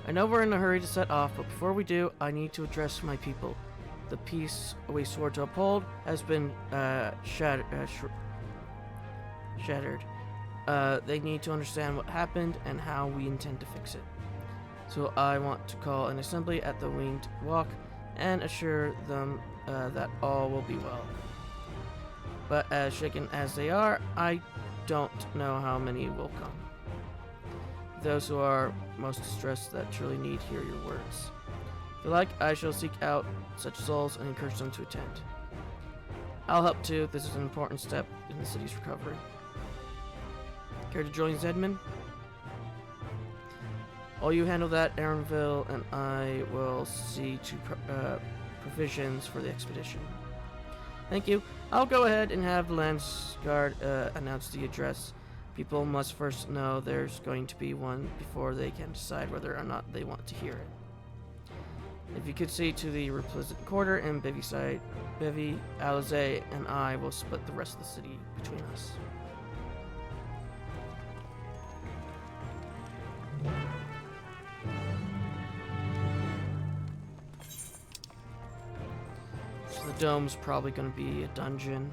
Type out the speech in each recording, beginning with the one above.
I know we're in a hurry to set off, but before we do, I need to address my people. The peace we swore to uphold has been shattered. They need to understand what happened and how we intend to fix it. So I want to call an assembly at the Winged Walk and assure them that all will be well. But as shaken as they are, I don't know how many will come. Those who are most distressed that truly need hear your words. If you like, I shall seek out such souls and encourage them to attend. I'll help too. This is an important step in the city's recovery. Care to join Zedman? While you handle that, Aaronville and I will see to provisions for the expedition. Thank you. I'll go ahead and have the Lance Guard announce the address. People must first know there's going to be one before they can decide whether or not they want to hear it. If you could see to the Repleasant Quarter and Bevy, Alize, and I will split the rest of the city between us. So the dome's probably going to be a dungeon.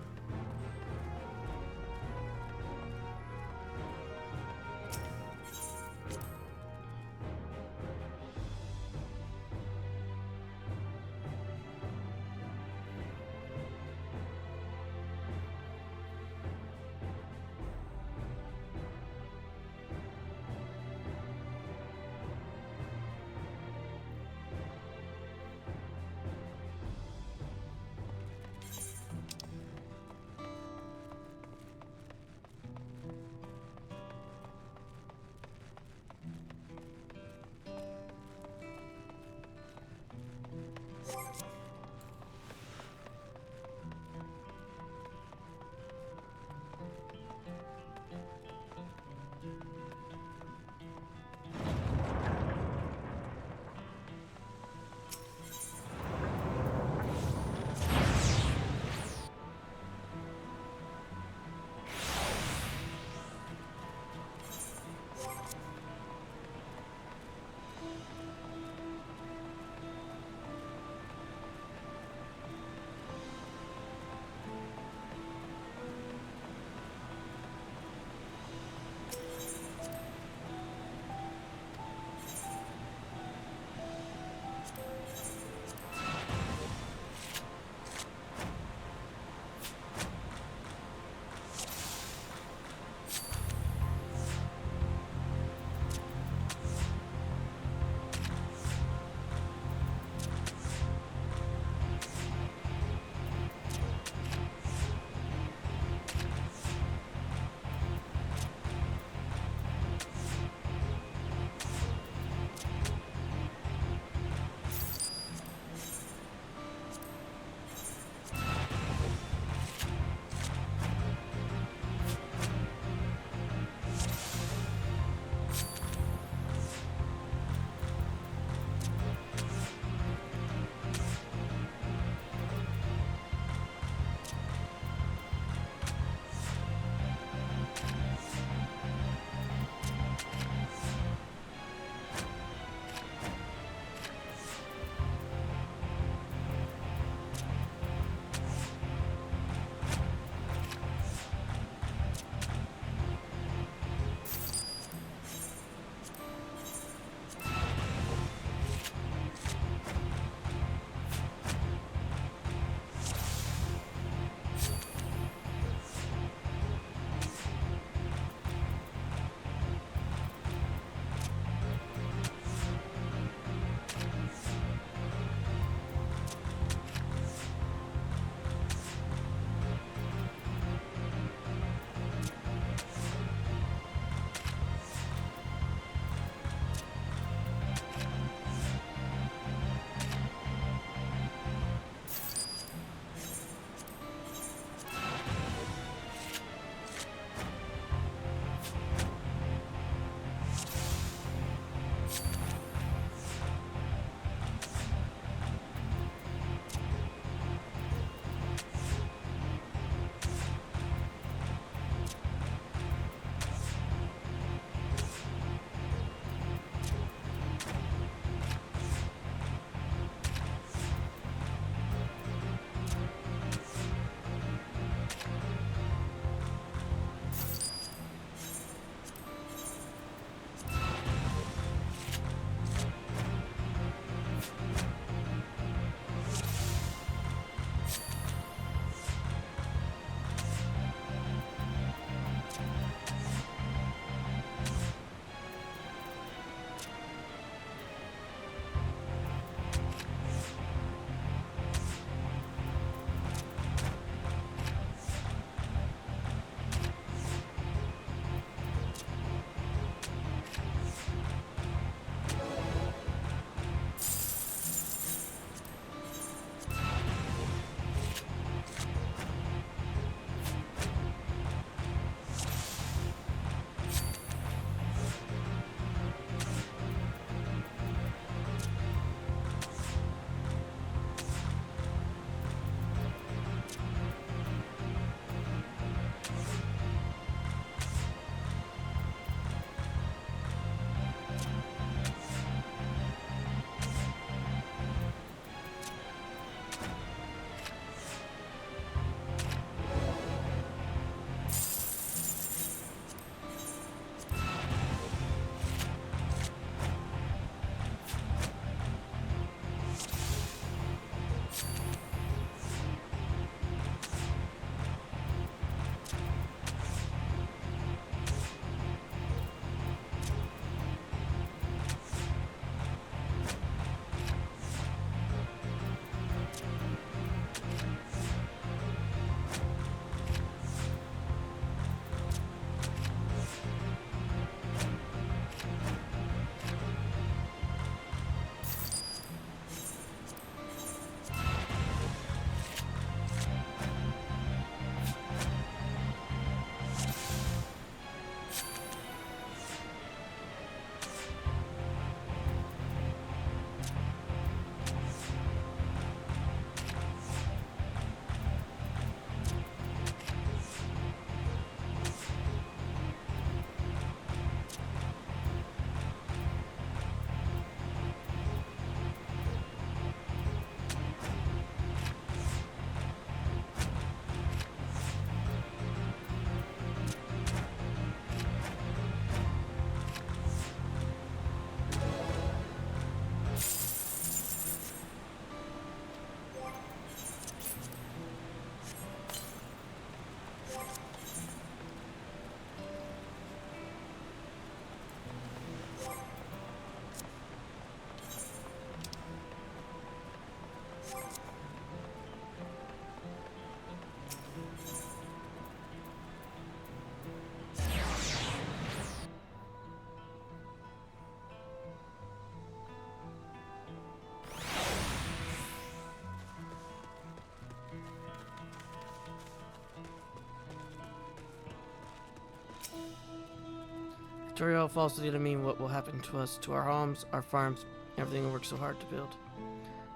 Dawntrail falls to the enemy, what will happen to us, to our homes, our farms, everything we worked so hard to build.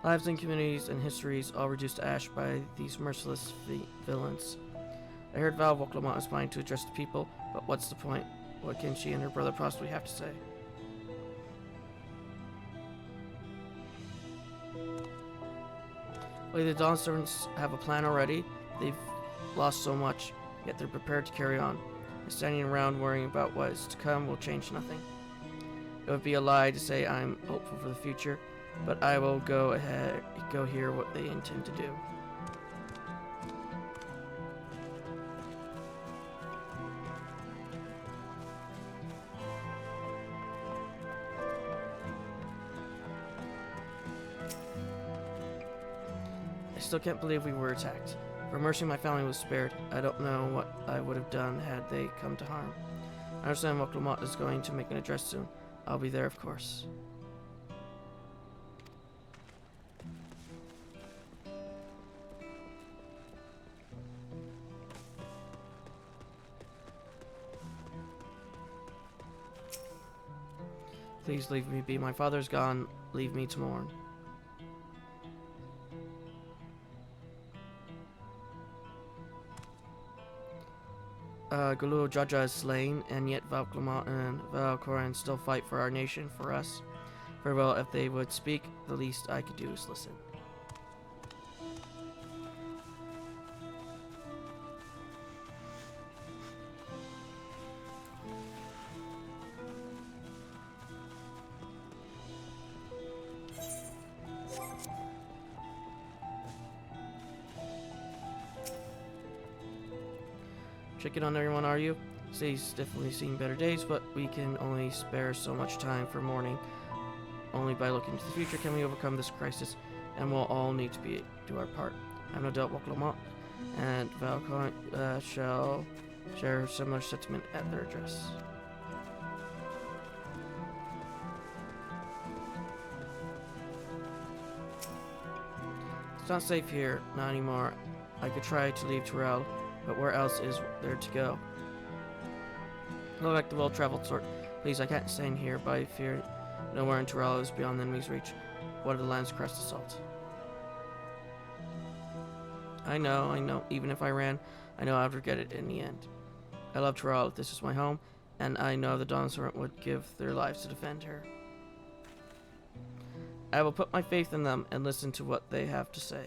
Lives and communities and histories all reduced to ash by these merciless villains. I heard Val Vauclamont is planning to address the people, but what's the point? What can she and her brother possibly have to say? Well, the Dawn servants have a plan already. They've lost so much, yet they're prepared to carry on. And standing around worrying about what is to come will change nothing. It would be a lie to say I'm hopeful for the future, but I will go hear what they intend to do. I still can't believe we were attacked. For mercy, my family was spared. I don't know what I would have done had they come to harm. I understand Vauclamont is going to make an address soon. I'll be there, of course. Please leave me be. My father's gone. Leave me to mourn. Galua Jaja is slain, and yet Vauclamont and Valcoran still fight for our nation, for us. Very well, if they would speak, the least I could do is listen. Checking on everyone, are you? He's definitely seen better days, but we can only spare so much time for mourning. Only by looking to the future can we overcome this crisis, and we'll all need to do our part. I have no doubt Vauclamont and Valcoin shall share a similar sentiment at their address. It's not safe here, not anymore. I could try to leave Terrell, but where else is there to go? Look like the well-traveled sort. Please, I can't stay in here, but I fear nowhere in Terrell is beyond the enemy's reach. What are the lands crest assault? I know. Even if I ran, I know I'd regret it in the end. I love Terrell. This is my home, and I know the Dawn Servant would give their lives to defend her. I will put my faith in them and listen to what they have to say.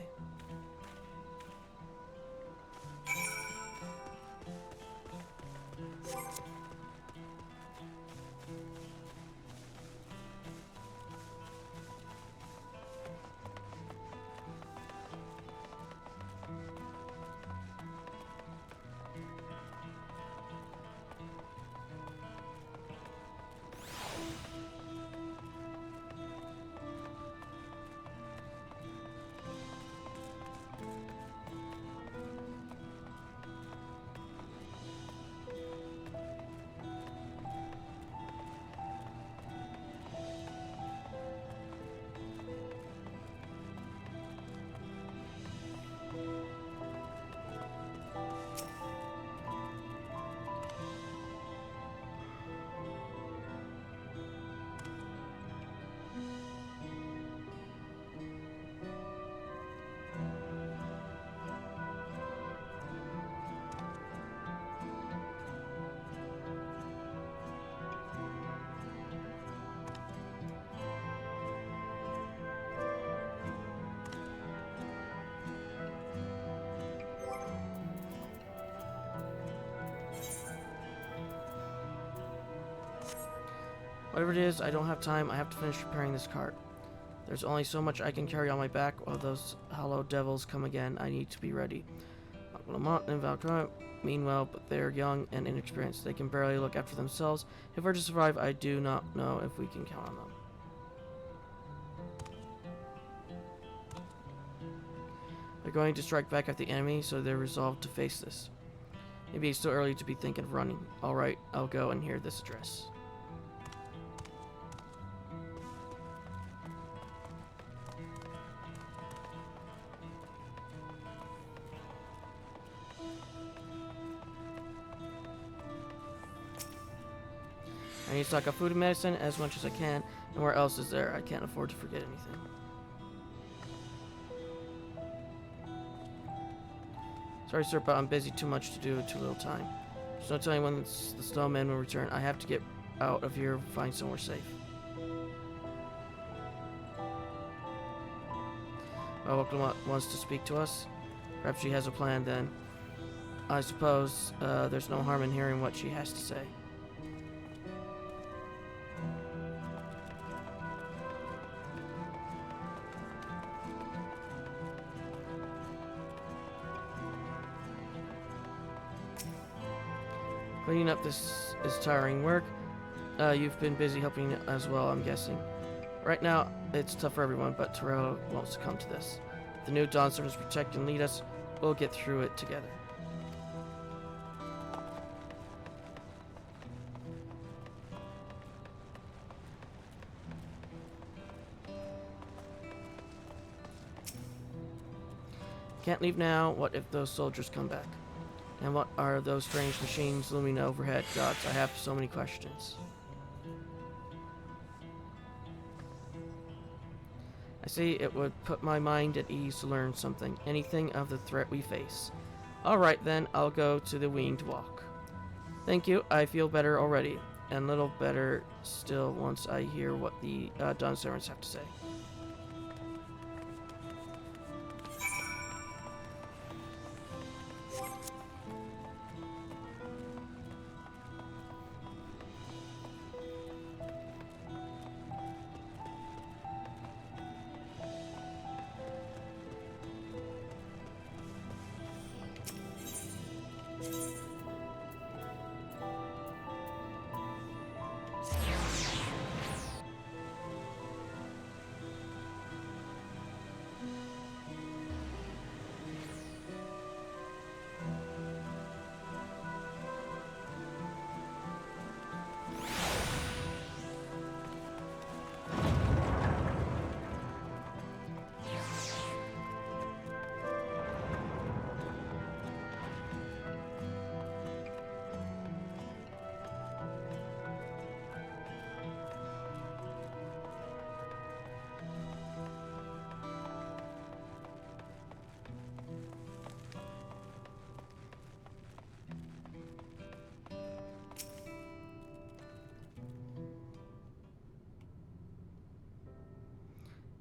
Whatever it is, I don't have time. I have to finish repairing this cart. There's only so much I can carry on my back while those hollow devils come again. I need to be ready. Lamont and Valcoin, meanwhile, but they're young and inexperienced. They can barely look after themselves. If we're to survive, I do not know if we can count on them. They're going to strike back at the enemy, so they're resolved to face this. Maybe it's too early to be thinking of running. Alright, I'll go and hear this address. I need to stock up food and medicine as much as I can, and where else is there? I can't afford to forget anything. Sorry, sir, but I'm busy. Too much to do, too little time. There's no telling when the snowman will return. I have to get out of here and find somewhere safe. Welcome wants to speak to us. Perhaps she has a plan then. I suppose there's no harm in hearing what she has to say. Cleaning up this is tiring work. You've been busy helping as well, I'm guessing. Right now, it's tough for everyone, but Terrell won't succumb to this. If the new Dawn servants protect and lead us, we'll get through it together. Can't leave now. What if those soldiers come back? And what are those strange machines looming overhead? Gods, I have so many questions. I see it would put my mind at ease to learn something, anything of the threat we face. Alright then, I'll go to the winged walk. Thank you, I feel better already, and little better still once I hear what the Dawn servants have to say.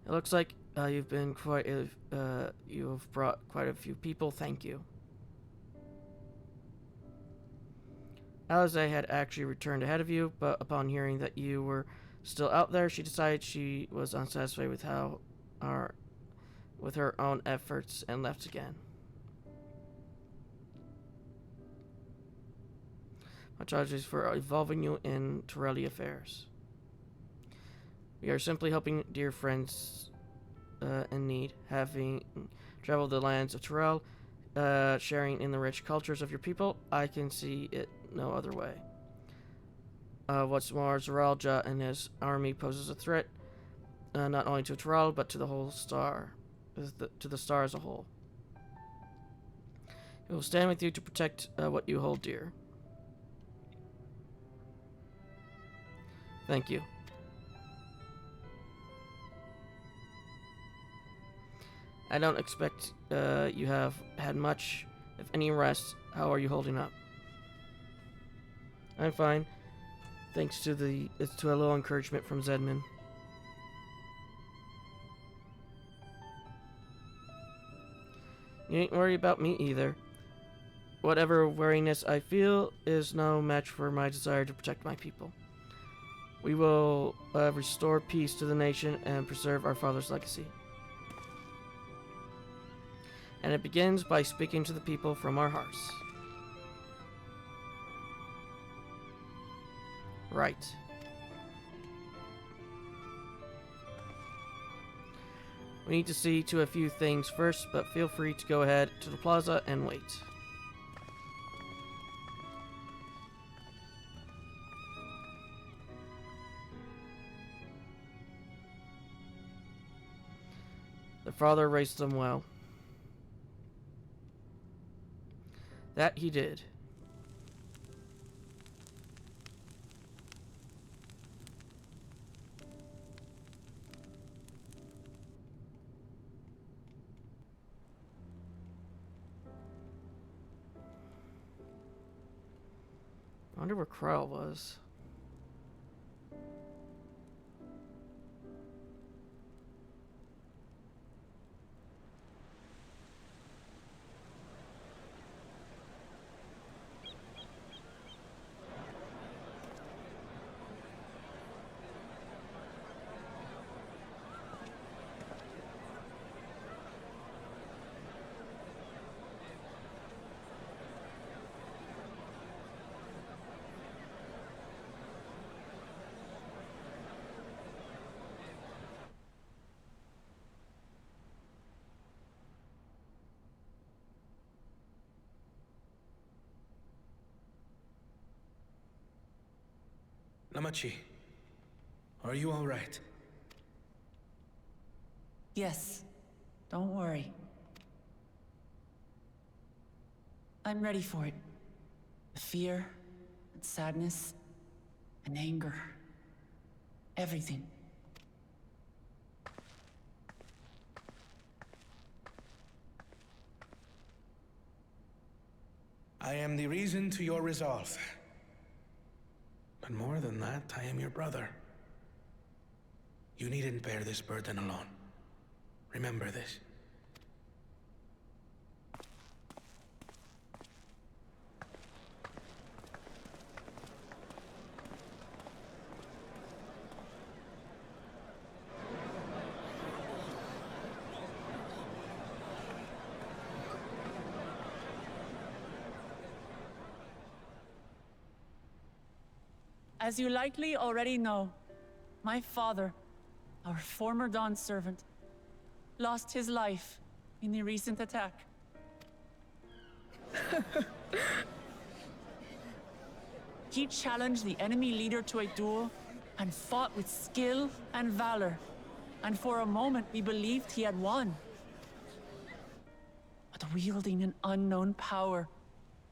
It looks like you've been you've brought quite a few people. Thank you. Alize had actually returned ahead of you, but upon hearing that you were still out there, she decided she was unsatisfied with with her own efforts and left again. My apologies for involving you in Torelli affairs. We are simply helping dear friends in need, having traveled the lands of Terrell, sharing in the rich cultures of your people. I can see it no other way. What's more, Zaralja and his army poses a threat, not only to Terrell, but to the whole star, to the star as a whole. We will stand with you to protect what you hold dear. Thank you. I don't expect you have had much, if any, rest. How are you holding up? I'm fine, thanks to a little encouragement from Zedman. You ain't worried about me either. Whatever weariness I feel is no match for my desire to protect my people. We will restore peace to the nation and preserve our father's legacy. And it begins by speaking to the people from our hearts. Right. We need to see to a few things first, but feel free to go ahead to the plaza and wait. The father raised them well. That he did. wonder where Krell was. Namachi, are you all right? Yes, don't worry. I'm ready for it. The fear, and sadness, and anger. Everything. I am the reason to your resolve. But more than that, I am your brother. You needn't bear this burden alone. Remember this. As you likely already know, my father, our former Dawn servant, lost his life in the recent attack. He challenged the enemy leader to a duel and fought with skill and valor, and for a moment we believed he had won. But wielding an unknown power,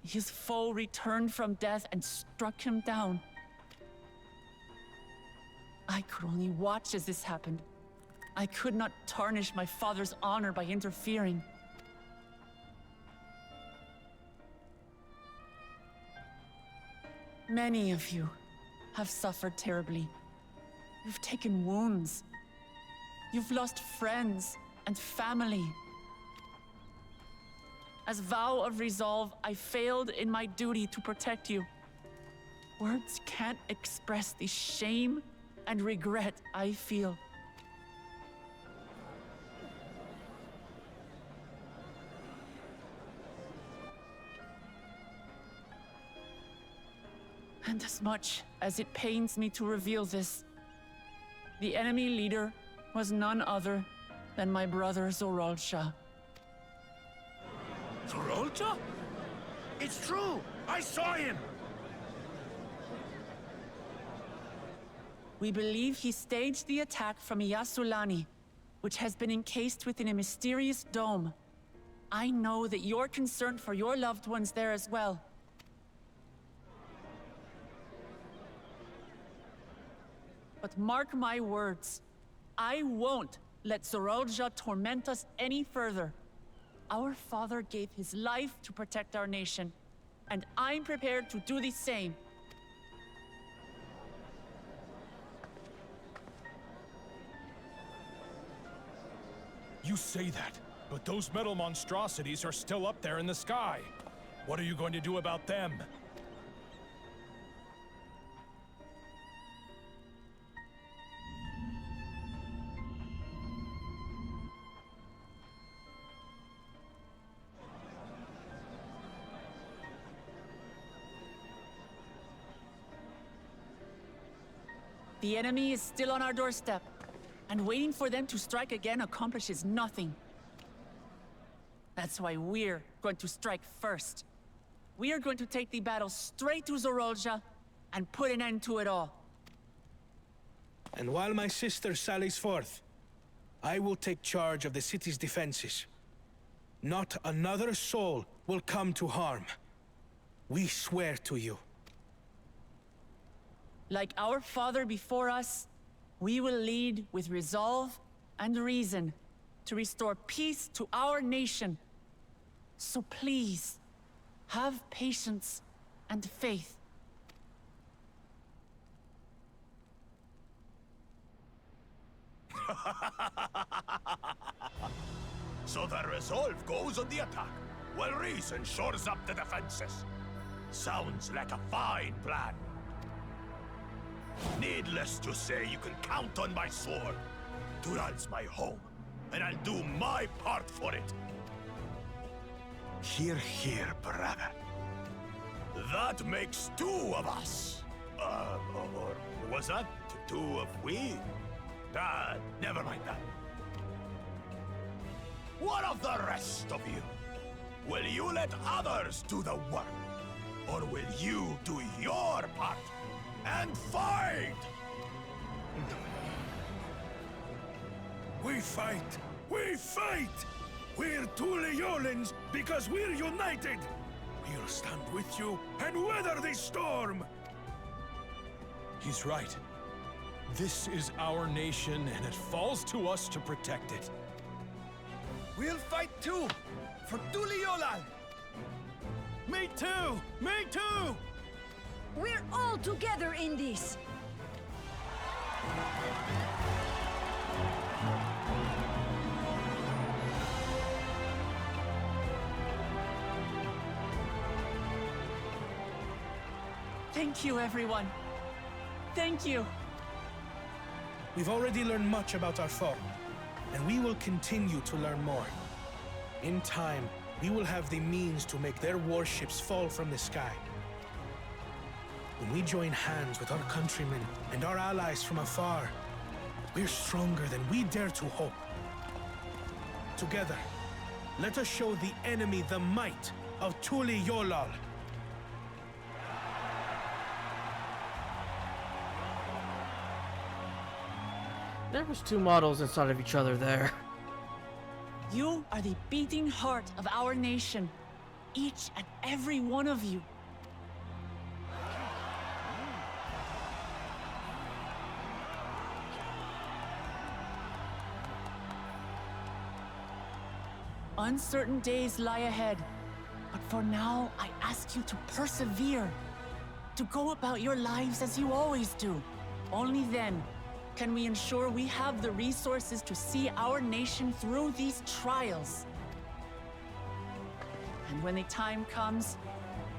his foe returned from death and struck him down. I could only watch as this happened. I could not tarnish my father's honor by interfering. Many of you have suffered terribly. You've taken wounds. You've lost friends and family. As vow of resolve, I failed in my duty to protect you. Words can't express the shame and regret I feel. And as much as it pains me to reveal this, the enemy leader was none other than my brother Zoralsha. Zoralsha? It's true! I saw him! We believe he staged the attack from Yasulani, which has been encased within a mysterious dome. I know that you're concerned for your loved ones there as well. But mark my words, I won't let Zoralsha torment us any further. Our father gave his life to protect our nation, and I'm prepared to do the same. You say that, but those metal monstrosities are still up there in the sky. What are you going to do about them? The enemy is still on our doorstep, and waiting for them to strike again accomplishes nothing. That's why we're going to strike first. We are going to take the battle straight to Zoralsha and put an end to it all. And while my sister sallies forth, I will take charge of the city's defenses. Not another soul will come to harm. We swear to you. Like our father before us, we will lead with resolve and reason to restore peace to our nation. So please, have patience and faith. So the resolve goes on the attack, while reason shores up the defenses. Sounds like a fine plan. Needless to say, you can count on my sword. Dural's my home, and I'll do my part for it. Hear, hear, brother. That makes two of us. Or was that two of we? Never mind that. What of the rest of you? Will you let others do the work? Or will you do your part and fight? We fight! We fight! We're Tuliolans because we're united! We'll stand with you and weather this storm! He's right. This is our nation, and it falls to us to protect it. We'll fight too! For Tuliolal! Me too! Me too! We're all together in this! Thank you, everyone. Thank you. We've already learned much about our foe, and we will continue to learn more. In time, we will have the means to make their warships fall from the sky. When we join hands with our countrymen and our allies from afar, we're stronger than we dare to hope. Together, let us show the enemy the might of Tuliolal. There was two models inside of each other there. You are the beating heart of our nation. Each and every one of you. Uncertain days lie ahead, but for now, I ask you to persevere, to go about your lives as you always do. Only then can we ensure we have the resources to see our nation through these trials. And when the time comes,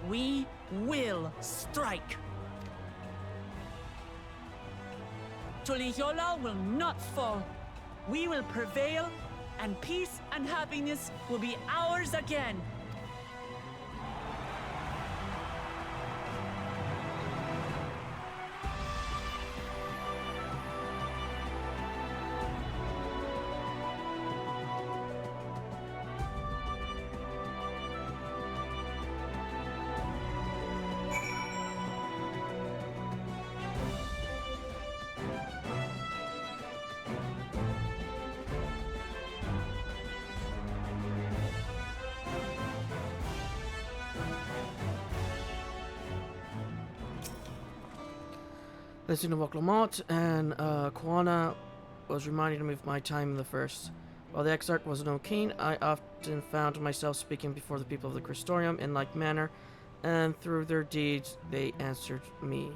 we will strike. Tuliyola will not fall. We will prevail, and peace and happiness will be ours again. Listening to Lamont and Kwana was reminding me of my time in the First. While the Exarch was no king, I often found myself speaking before the people of the Crystorium in like manner, and through their deeds they answered me.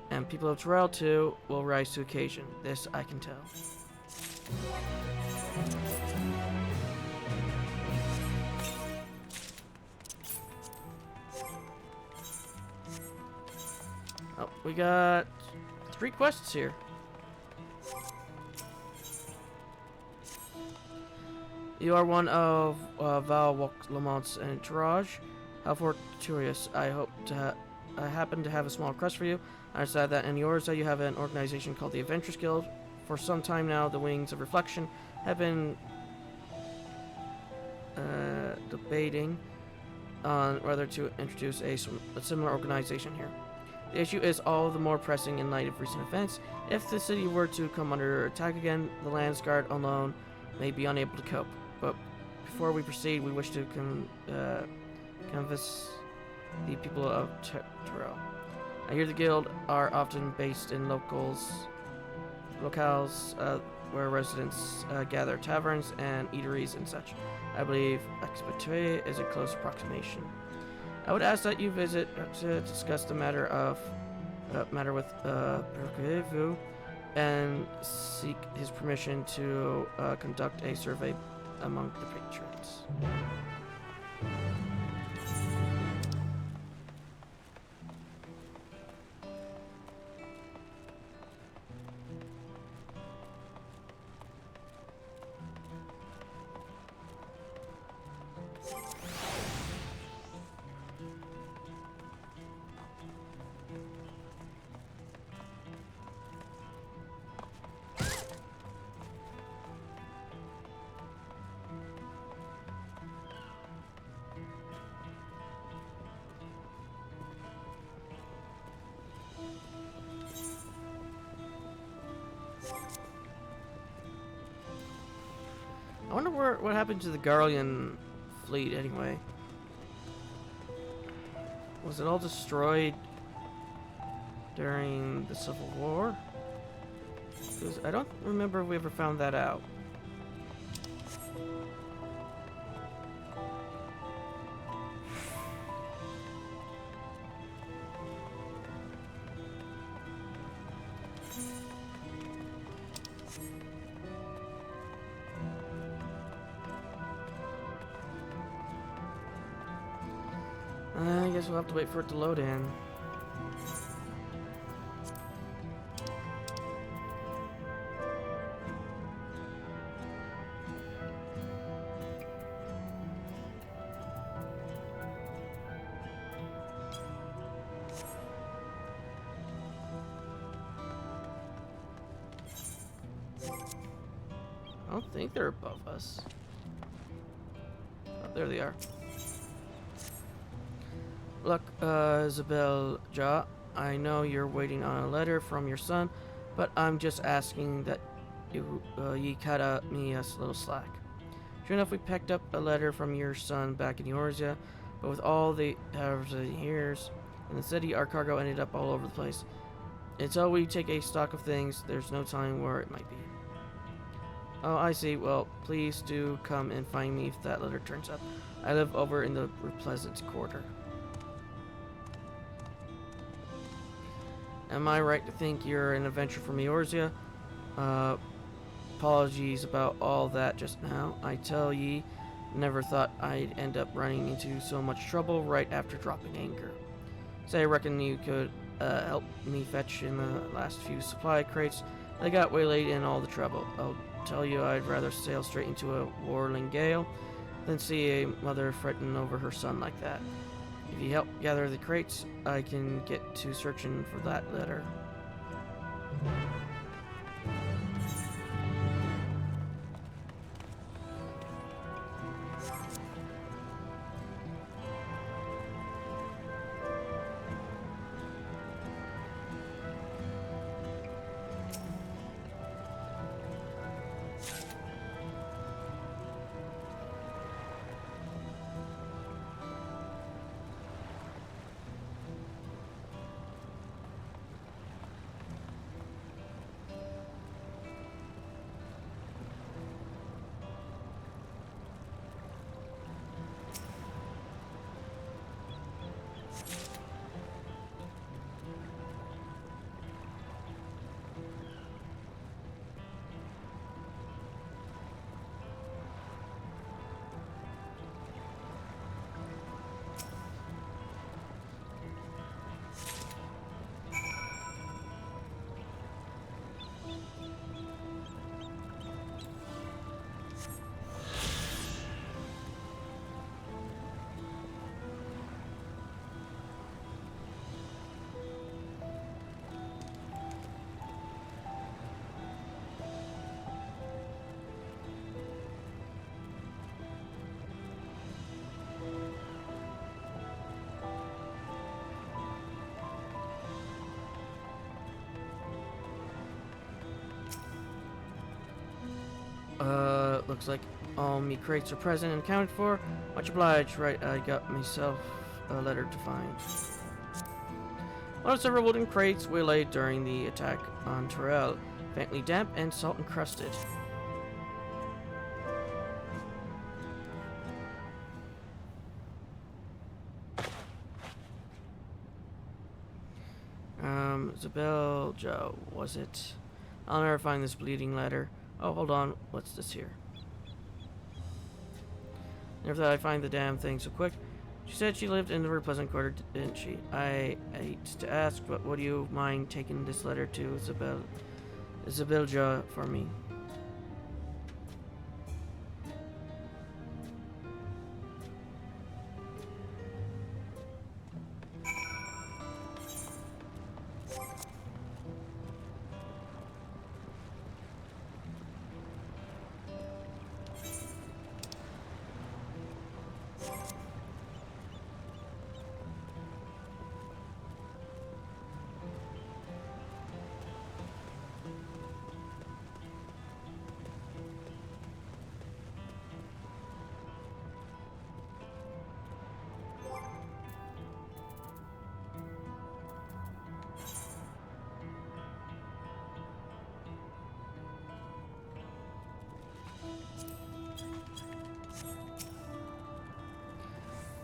And people of Dawntrail too will rise to occasion. This I can tell. Oh, we got 3 quests here. You are one of Val Lamont's entourage. How fortuitous. I happen to have a small request for you. I decided that in yours that you have an organization called the Adventurers Guild. For some time now, the Wings of Reflection have been debating on whether to introduce a similar organization here. The issue is all the more pressing in light of recent events. If the city were to come under attack again, the Lands Guard alone may be unable to cope. But before we proceed, we wish to canvass the people of Dawntrail. I hear the guild are often based in locales where residents gather, taverns and eateries and such. I believe Expatrié is a close approximation. I would ask that you visit to discuss the matter with Perkevu and seek his permission to conduct a survey among the patrons. I wonder what happened to the Garlean fleet anyway. Was it all destroyed during the Civil War? Because I don't remember if we ever found that out. I guess we'll have to wait for it to load in. I don't think they're above us. Oh, there they are. Look, Isabel Ja, I know you're waiting on a letter from your son, but I'm just asking that ye cut me a little slack. Sure enough, we picked up a letter from your son back in Eorzea, but with all the years in the city, our cargo ended up all over the place. Until we take a stock of things, there's no telling where it might be. Oh, I see. Well, please do come and find me if that letter turns up. I live over in the Pleasant Quarter. Am I right to think you're an adventurer from Eorzea? Apologies about all that just now. I tell ye, never thought I'd end up running into so much trouble right after dropping anchor. Say, I reckon you could help me fetch in the last few supply crates. They got waylaid in all the trouble. I'll tell you, I'd rather sail straight into a whirling gale than see a mother fretting over her son like that. If you help gather the crates, I can get to searching for that letter. Looks like all me crates are present and accounted for. Much obliged. Right, I got myself a letter to find. One of several wooden crates waylaid during the attack on Dawntrail, faintly damp and salt encrusted. Isabel Joe, was it? I'll never find this bleeding letter. Oh, hold on. What's this here? Never thought I'd find the damn thing so quick. She said she lived in the Pleasant Quarter, didn't she? I hate to ask, but would you mind taking this letter to Isabelja for me?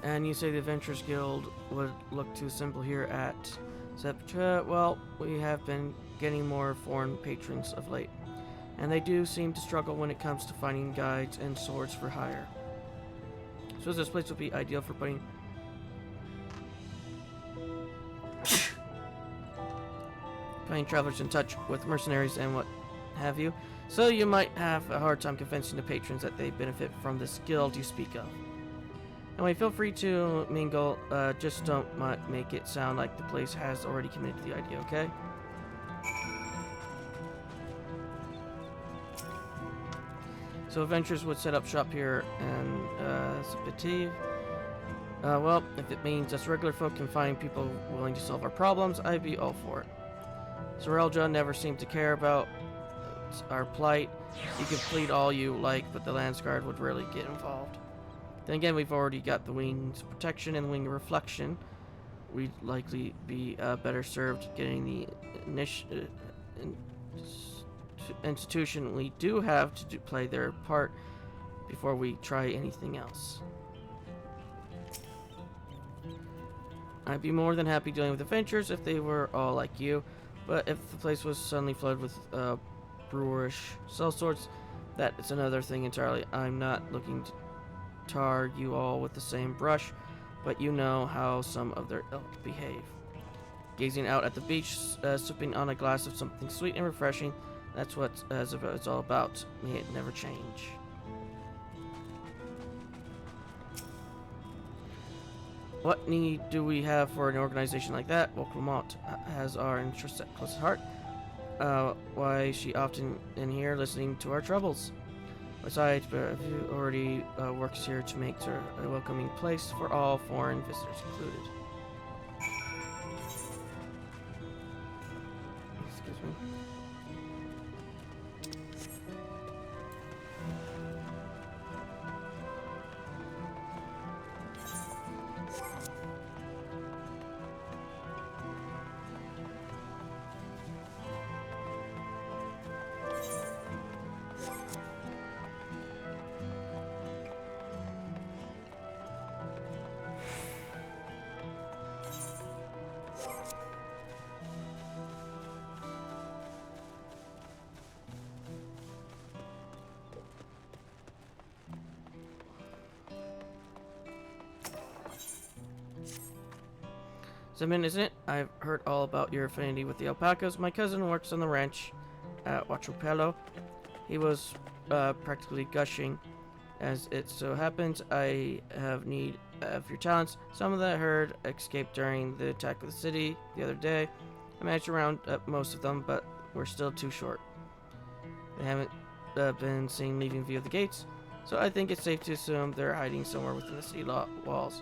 And you say the Adventurers Guild would look too simple here at Septra. Well, we have been getting more foreign patrons of late, and they do seem to struggle when it comes to finding guides and swords for hire. So this place would be ideal for putting travelers in touch with mercenaries and what have you. So you might have a hard time convincing the patrons that they benefit from this guild you speak of. Anyway, feel free to mingle, just don't make it sound like the place has already committed to the idea, okay? So adventurers would set up shop here and, Petit. Well, if it means us regular folk can find people willing to solve our problems, I'd be all for it. Sorelja never seemed to care about our plight. You could plead all you like, but the Landsguard would rarely get involved. Then again, we've already got the Wing's protection and Wing reflection. We'd likely be better served getting the institution we do have to play their part before we try anything else. I'd be more than happy dealing with adventurers if they were all like you, but if the place was suddenly flooded with brewerish sellswords, that is another thing entirely. I'm not looking to tar you all with the same brush, but you know how some of their ilk behave. Gazing out at the beach, sipping on a glass of something sweet and refreshing, that's what it's all about. May it never change. What need do we have for an organization like that? Well, Clement has our interests at close at heart. Why is she often in here listening to our troubles? Besides, you already works here to make it a welcoming place for all foreign visitors included. Excuse me. Simon, isn't it? I've heard all about your affinity with the alpacas. My cousin works on the ranch at Huachupelo. He was practically gushing. As it so happens, I have need of your talents. Some of the herd escaped during the attack of the city the other day. I managed to round up most of them, but we're still too short. They haven't been seen leaving via the gates, so I think it's safe to assume they're hiding somewhere within the city walls.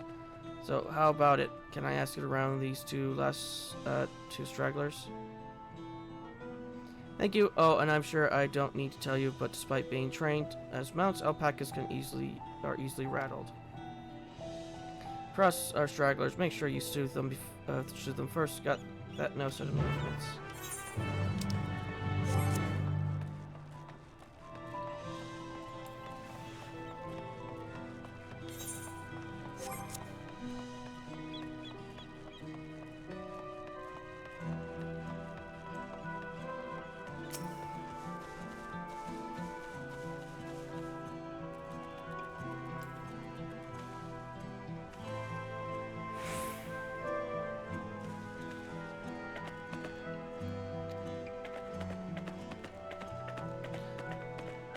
So how about it? Can I ask you to round these two stragglers? Thank you. Oh, and I'm sure I don't need to tell you, but despite being trained as mounts, alpacas are easily rattled. Cross our stragglers. Make sure you soothe them first. Got that? No sudden movements.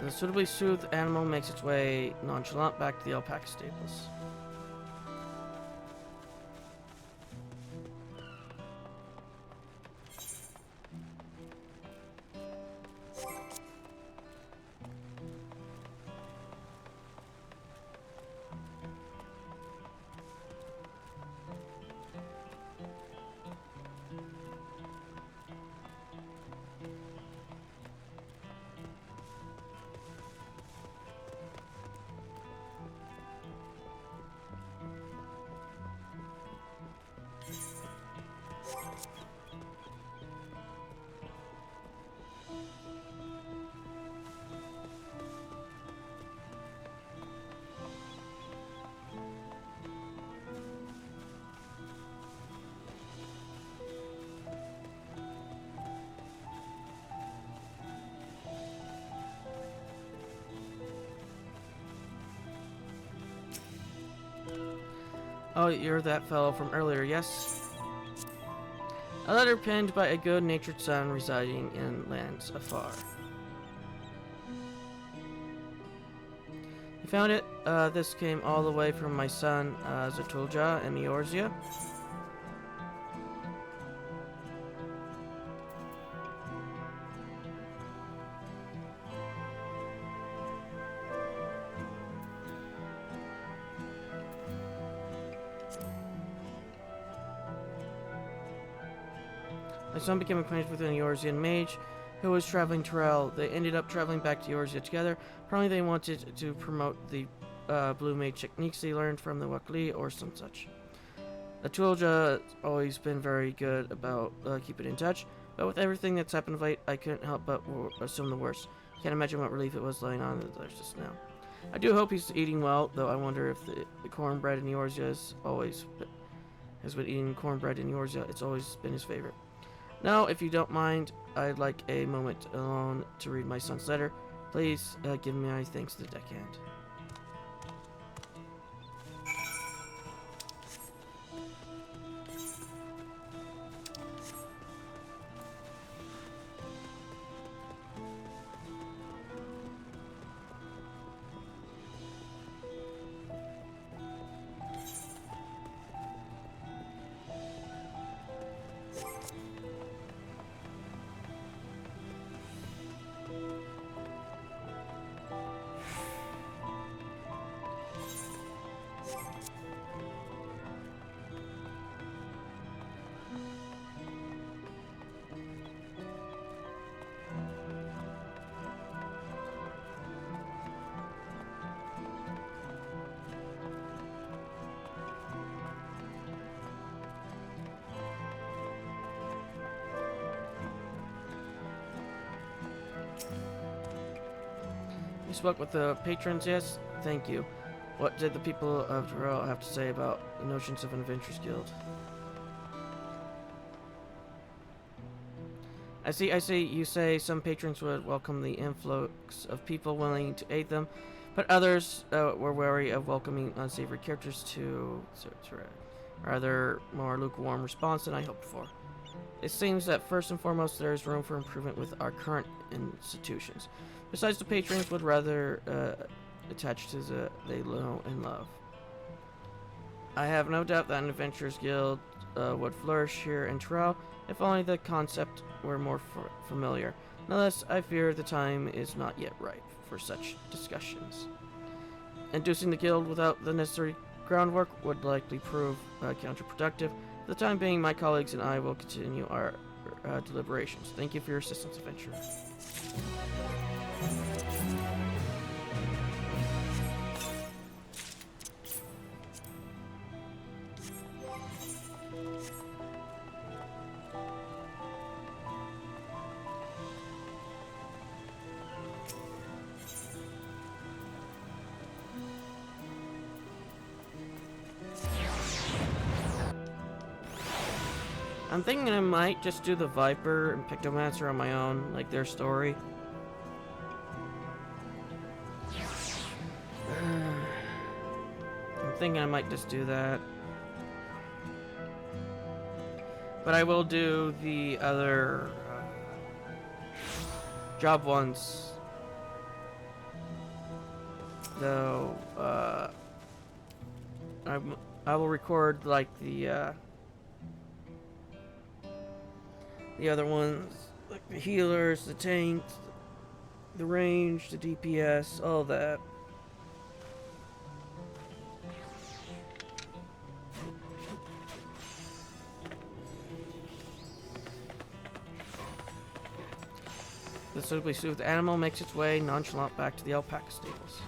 The suitably soothed animal makes its way nonchalant back to the alpaca stables. Oh, you're that fellow from earlier, yes? A letter penned by a good-natured son residing in lands afar. You found it? This came all the way from my son, Zatulja in Eorzea. My son became acquainted with an Eorzean mage who was traveling Trail. They ended up traveling back to Eorzea together. Probably they wanted to promote the blue mage techniques they learned from the Wakli or some such. Atulja has always been very good about keeping in touch, but with everything that's happened of late, I couldn't help but assume the worst. Can't imagine what relief it was laying on there's just now. I do hope he's eating well, though I wonder if the cornbread in Eorzea has been eating cornbread in Eorzea. It's always been his favorite. Now, if you don't mind, I'd like a moment alone to read my son's letter. Please give me my thanks to the deckhand. You spoke with the patrons, yes? Thank you. What did the people of Dawntrail have to say about the notions of an adventurers guild? I see, you say some patrons would welcome the influx of people willing to aid them, but others were wary of welcoming unsavory characters to rather more lukewarm response than I hoped for. It seems that first and foremost there is room for improvement with our current institutions. Besides, the patrons would rather attach to they know and love. I have no doubt that an adventurers guild would flourish here in Trail if only the concept were more familiar. Nonetheless, I fear the time is not yet ripe for such discussions. Inducing the guild without the necessary groundwork would likely prove counterproductive. For the time being, my colleagues and I will continue our deliberations. Thank you for your assistance, adventurer. I'm thinking I might just do the Viper and Pictomancer on my own, like their story. I'm thinking I might just do that. But I will do the other job ones though, I will record like the other ones, like the healers, the tanks, the range, the DPS, all that. The suitably soothed animal makes its way nonchalant back to the alpaca stables.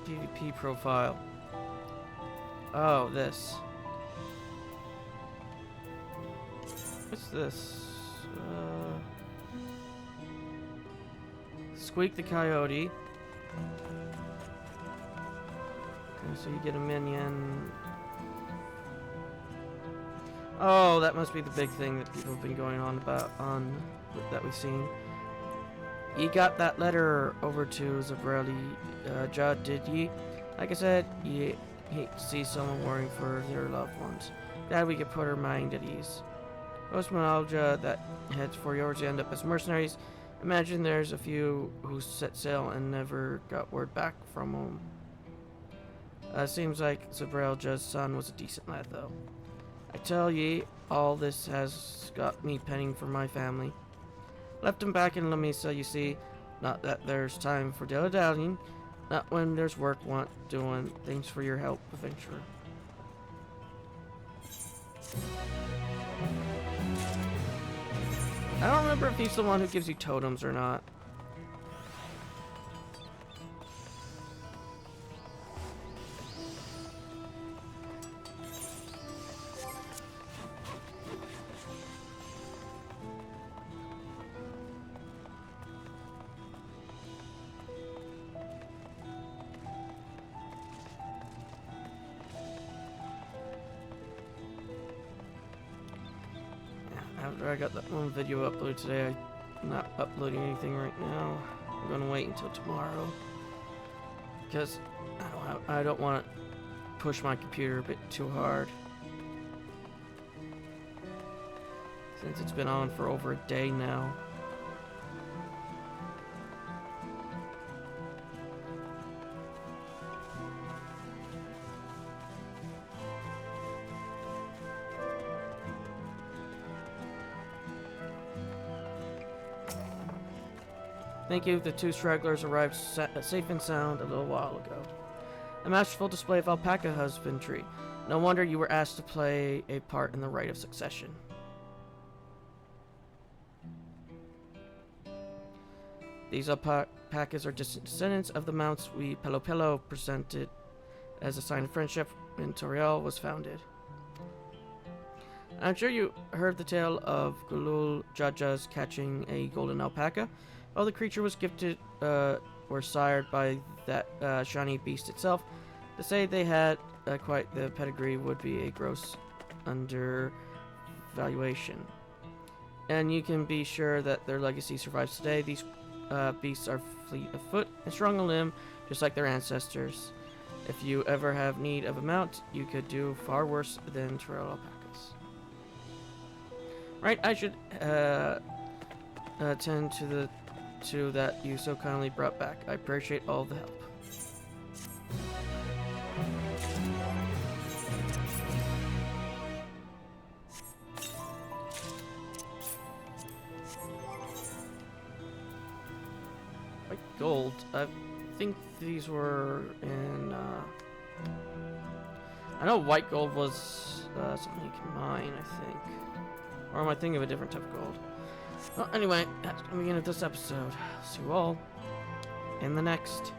PvP profile. Oh, this. What's this? Squeak the Coyote. Okay, so you get a minion. Oh, that must be the big thing that people have been going on about that we've seen. You got that letter over to Zabrelli, Judd, did ye? Like I said, you hate to see someone worrying for their loved ones. Glad we could put her mind at ease. Most Malja that heads for yours end up as mercenaries. Imagine there's a few who set sail and never got word back from them. Seems like Zabrel Judd's son was a decent lad, though. I tell ye, all this has got me penning for my family. Left him back in La Mesa, you see. Not that there's time for dilly-dallying. Not when there's work want doing. Thanks for your help, adventurer. I don't remember if he's the one who gives you totems or not. After I got that one video uploaded today, I'm not uploading anything right now. I'm gonna wait until tomorrow because I don't want to push my computer a bit too hard since it's been on for over a day now. Thank you. The two stragglers arrived safe and sound a little while ago. A masterful display of alpaca husbandry. No wonder you were asked to play a part in the rite of succession. These alpacas are distant descendants of the mounts we Pelo presented as a sign of friendship when Dawntrail was founded. I'm sure you heard the tale of Gulul Jajas catching a golden alpaca. Well, the creature was gifted or sired by that shiny beast itself. To say they had quite the pedigree would be a gross undervaluation. And you can be sure that their legacy survives today. These beasts are fleet of foot and strong of limb, just like their ancestors. If you ever have need of a mount, you could do far worse than trail alpacas. Right, I should attend to the two that you so kindly brought back. I appreciate all the help. White gold. I think these were in. I know white gold was something you can mine, I think. Or am I thinking of a different type of gold? Well, anyway, that's going to be the end of this episode. See you all in the next.